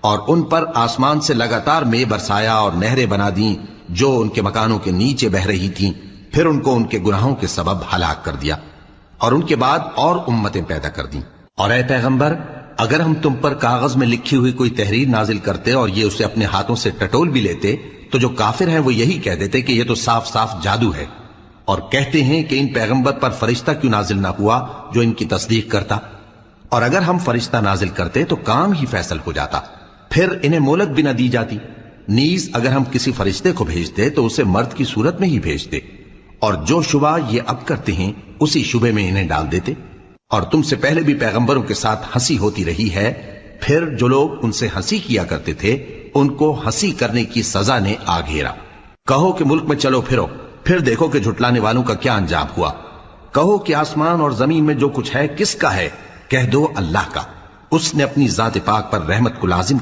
اور ان پر آسمان سے لگاتار میں برسایا اور نہریں بنا دیں جو ان کے مکانوں کے نیچے بہ رہی تھیں، پھر ان کو ان کے گناہوں کے سبب ہلاک کر دیا، اور ان کے بعد اور امتیں پیدا کر دیں۔ اور اے پیغمبر، اگر ہم تم پر کاغذ میں لکھی ہوئی کوئی تحریر نازل کرتے اور یہ اسے اپنے ہاتھوں سے ٹٹول بھی لیتے تو جو کافر ہیں وہ یہی کہہ دیتے کہ یہ تو صاف صاف جادو ہے، اور کہتے ہیں کہ ان پیغمبر پر فرشتہ کیوں نازل نہ ہوا جو ان کی تصدیق کرتا، اور اگر ہم فرشتہ نازل کرتے تو کام ہی فیصل ہو جاتا، پھر انہیں مہلت بھی نہ دی جاتی۔ نیز اگر ہم کسی فرشتے کو بھیجتے تو اسے مرد کی صورت میں ہی بھیجتے، اور جو شبہ یہ اب کرتے ہیں اسی شبے میں انہیں ڈال دیتے۔ اور تم سے پہلے بھی پیغمبروں کے ساتھ ہنسی ہوتی رہی ہے، پھر جو لوگ ان سے ہنسی کیا کرتے تھے ان کو ہنسی کرنے کی سزا نے آ گھیرا۔ کہو کہ ملک میں چلو پھرو، پھر دیکھو کہ جھٹلانے والوں کا کیا انجام ہوا۔ کہو کہ آسمان اور زمین میں جو کچھ ہے کس کا ہے؟ کہہ دو اللہ کا، اس نے اپنی ذات پاک پر رحمت کو لازم